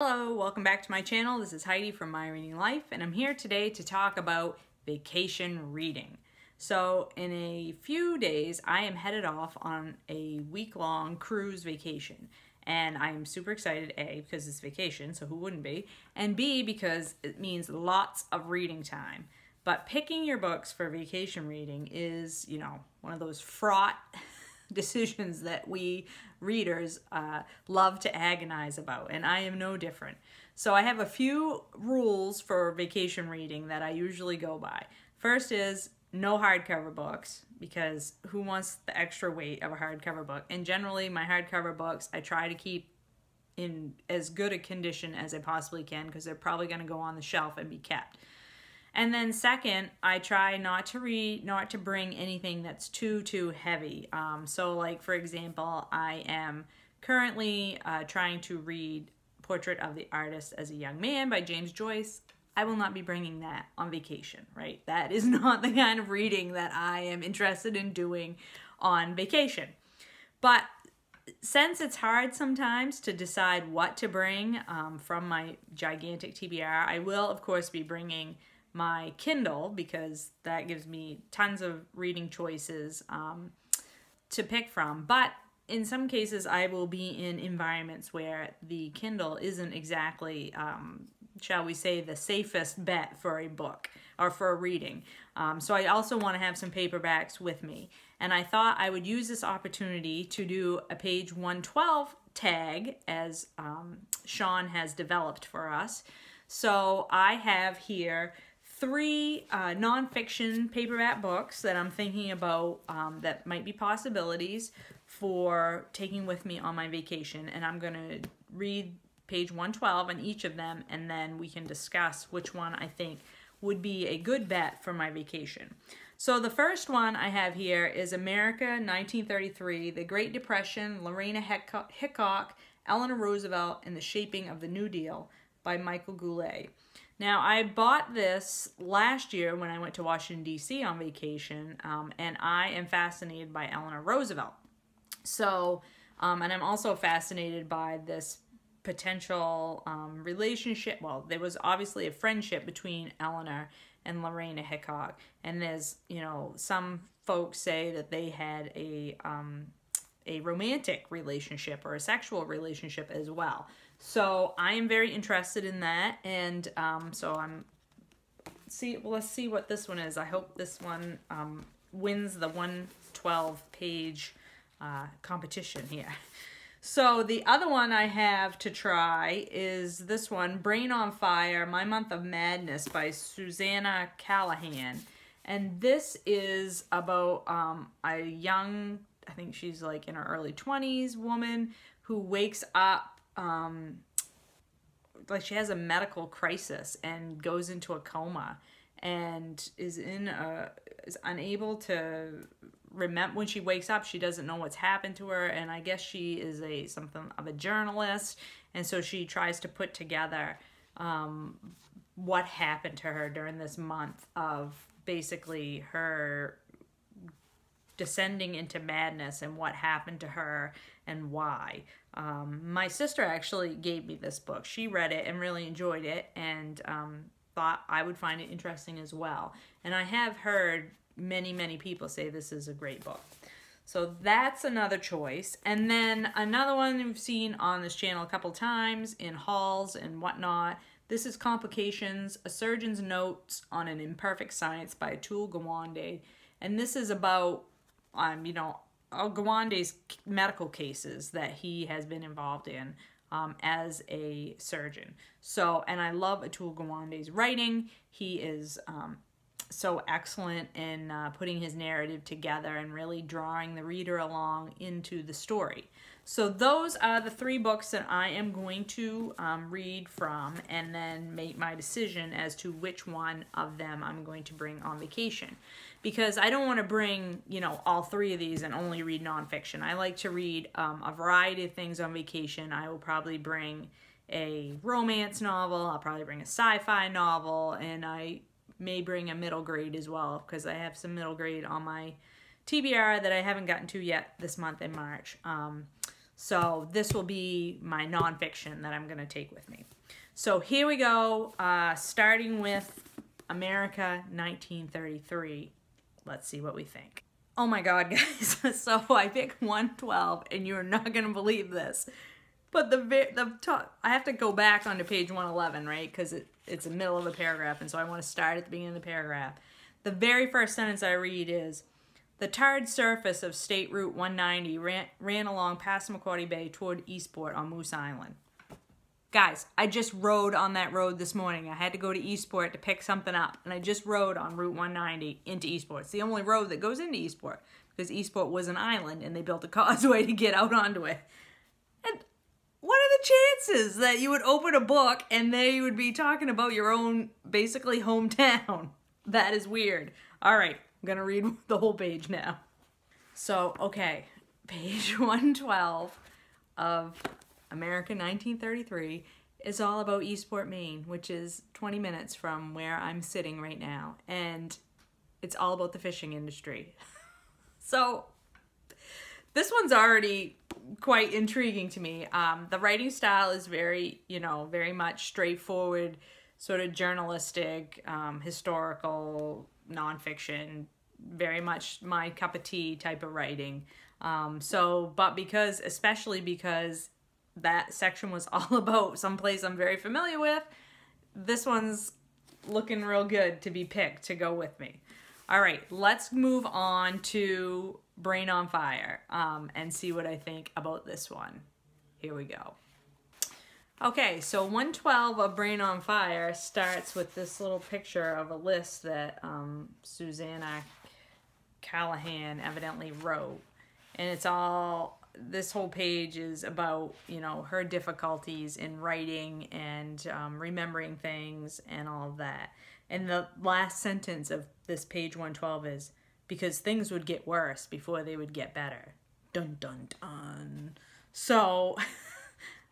Hello, welcome back to my channel. This is Heidi from My Reading Life, and I'm here today to talk about vacation reading. So in a few days, I am headed off on a week-long cruise vacation. And I am super excited, A, because it's vacation, so who wouldn't be? And B, because it means lots of reading time. But picking your books for vacation reading is, one of those fraught decisions that we readers love to agonize about, and I am no different. So I have a few rules for vacation reading that I usually go by. First is no hardcover books, because who wants the extra weight of a hardcover book? And generally my hardcover books I try to keep in as good a condition as I possibly can, because they're probably going to go on the shelf and be kept. And then second, I try not to bring anything that's too heavy. So like, for example, I am currently trying to read Portrait of the Artist as a Young Man by James Joyce. I will not be bringing that on vacation, right? That is not the kind of reading that I am interested in doing on vacation. But since it's hard sometimes to decide what to bring from my gigantic TBR, I will, of course, be bringing my Kindle, because that gives me tons of reading choices to pick from. But in some cases, I will be in environments where the Kindle isn't exactly, shall we say, the safest bet for a book or for a reading. So I also want to have some paperbacks with me. And I thought I would use this opportunity to do a page 112 tag, as Shawn has developed for us. So I have here 3 nonfiction paperback books that I'm thinking about that might be possibilities for taking with me on my vacation. And I'm going to read page 112 on each of them, and then we can discuss which one I think would be a good bet for my vacation. So the first one I have here is America, 1933, The Great Depression, Lorena Hickok, Eleanor Roosevelt, and the Shaping of the New Deal by Michael Golay. Now, I bought this last year when I went to Washington, D.C. on vacation, and I am fascinated by Eleanor Roosevelt. So, and I'm also fascinated by this potential relationship. Well, there was obviously a friendship between Eleanor and Lorena Hickok, and there's, some folks say that they had a romantic relationship or a sexual relationship as well. So I am very interested in that, and let's see what this one is. I hope this one wins the 112 page competition here. So the other one I have to try is this one, Brain on Fire, My Month of Madness by Susannah Calahan. And this is about a young, I think she's like in her early 20s woman who wakes up like she has a medical crisis and goes into a coma and is unable to remember. When she wakes up, she doesn't know what's happened to her, and I guess she is something of a journalist, and so she tries to put together what happened to her during this month of basically her descending into madness and what happened to her and why. My sister actually gave me this book. She read it and really enjoyed it, and thought I would find it interesting as well. And I have heard many people say this is a great book. So that's another choice. And then another one we've seen on this channel a couple times in hauls and whatnot. This is Complications, A Surgeon's Notes on an Imperfect Science by Atul Gawande. And this is about Gawande's medical cases that he has been involved in as a surgeon. So, and I love Atul Gawande's writing. He is so excellent in putting his narrative together and really drawing the reader along into the story. So those are the 3 books that I am going to read from, and then make my decision as to which one of them I'm going to bring on vacation. Because I don't want to bring, all 3 of these and only read nonfiction. I like to read a variety of things on vacation. I will probably bring a romance novel, I'll probably bring a sci-fi novel, and I may bring a middle grade as well, because I have some middle grade on my TBR that I haven't gotten to yet this month in March. So this will be my nonfiction that I'm going to take with me. So here we go, starting with America 1933. Let's see what we think. Oh my God, guys. So I picked 112, and you're not going to believe this. But the top, I have to go back onto page 111, right? Because it's the middle of a paragraph, and so I want to start at the beginning of the paragraph. The very first sentence I read is, the tarred surface of State Route 190 ran along Passamaquoddy Bay toward Eastport on Moose Island. Guys, I just rode on that road this morning. I had to go to Eastport to pick something up, and I just rode on Route 190 into Eastport. It's the only road that goes into Eastport, because Eastport was an island, and they built a causeway to get out onto it. And what are the chances that you would open a book and they would be talking about your own, basically, hometown? That is weird. All right, I'm going to read the whole page now. So, okay, page 112 of America 1933 is all about Eastport, Maine, which is 20 minutes from where I'm sitting right now. And it's all about the fishing industry. So this one's already quite intriguing to me. The writing style is very, very much straightforward, sort of journalistic, historical, nonfiction, very much my cup of tea type of writing. Especially because that section was all about someplace I'm very familiar with, this one's looking real good to be picked to go with me. All right, let's move on to Brain on Fire and see what I think about this one. Here we go. Okay, so 112 of Brain on Fire starts with this little picture of a list that Susannah Calahan evidently wrote. And it's all, this whole page is about, her difficulties in writing and remembering things and all of that. And the last sentence of this page 112 is, because things would get worse before they would get better. Dun, dun, dun. So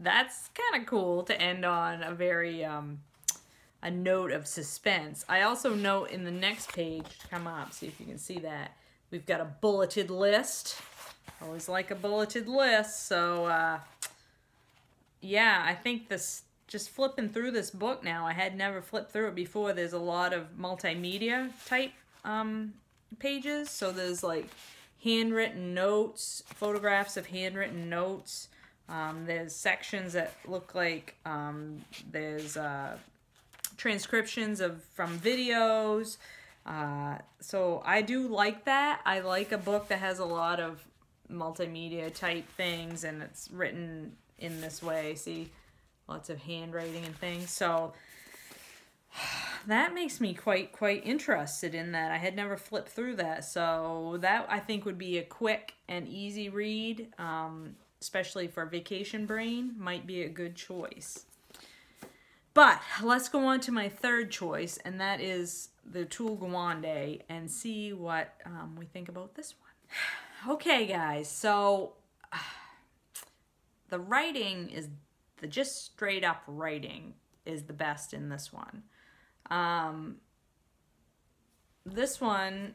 that's kind of cool to end on a very, a note of suspense. I also note in the next page, come up, see if you can see that, we've got a bulleted list. Always like a bulleted list. So, yeah, I think this, just flipping through this book now, I had never flipped through it before. There's a lot of multimedia type pages. So there's like handwritten notes, photographs of handwritten notes. There's sections that look like there's transcriptions from videos. So I do like that. I like a book that has a lot of multimedia type things and it's written in this way. See, lots of handwriting and things. So that makes me quite interested in that. I had never flipped through that. So that I think would be a quick and easy read, especially for vacation brain, might be a good choice. But let's go on to my third choice, and that is the Atul Gawande, and see what we think about this one. Okay, guys, so the writing is, the just straight up writing is the best in this one. This one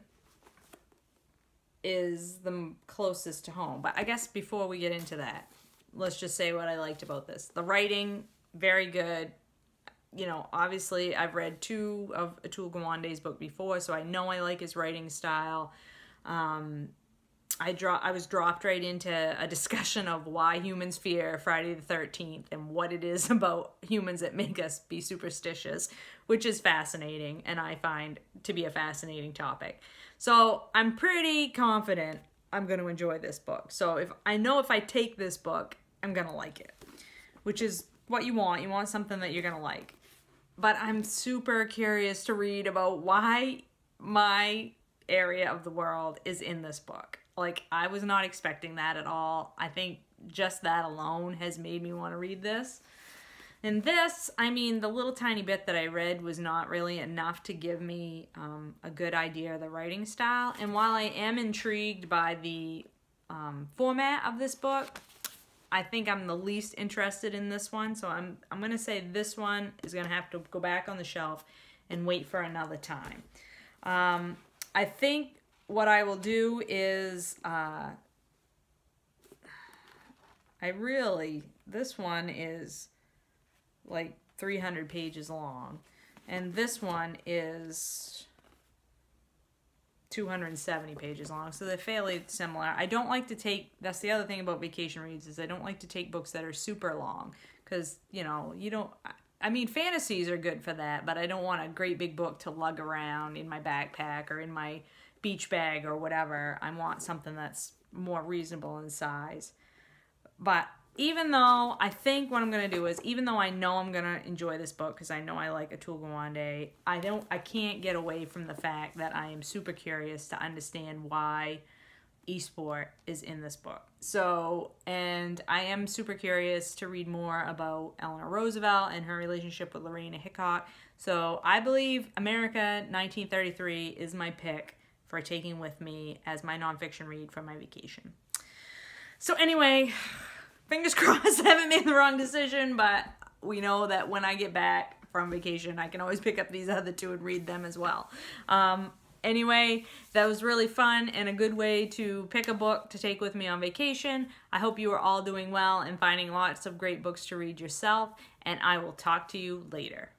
is the closest to home, but I guess before we get into that, let's just say what I liked about this. The writing, very good. Obviously I've read 2 of Atul Gawande's book before, so I know I like his writing style. I was dropped right into a discussion of why humans fear Friday the 13th and what it is about humans that make us be superstitious, which is fascinating, and I find to be a fascinating topic. So I'm pretty confident I'm going to enjoy this book. So if I take this book, I'm going to like it, which is what you want. You want something that you're going to like. But I'm super curious to read about why my area of the world is in this book. Like, I was not expecting that at all. I think just that alone has made me want to read this. And this, I mean, the little tiny bit that I read was not really enough to give me a good idea of the writing style. And while I am intrigued by the format of this book, I think I'm the least interested in this one. So I'm going to say this one is going to have to go back on the shelf and wait for another time. I think what I will do is, I This one is like 300 pages long. And this one is 270 pages long. So they're fairly similar. I don't like to take, that's the other thing about vacation reads, is I don't like to take books that are super long. Because, you know, you don't, I mean, fantasies are good for that, but I don't want a great big book to lug around in my backpack or in my beach bag or whatever. I want something that's more reasonable in size. But even though I think what I'm going to do is, even though I know I'm going to enjoy this book because I know I like Atul Gawande, I can't get away from the fact that I am super curious to understand why Eastport is in this book. So, and I am super curious to read more about Eleanor Roosevelt and her relationship with Lorena Hickok. So I believe America 1933 is my pick for taking with me as my nonfiction read for my vacation. So anyway, fingers crossed I haven't made the wrong decision, but we know that when I get back from vacation, I can always pick up these other two and read them as well. Anyway, that was really fun and a good way to pick a book to take with me on vacation. I hope you are all doing well and finding lots of great books to read yourself, and I will talk to you later.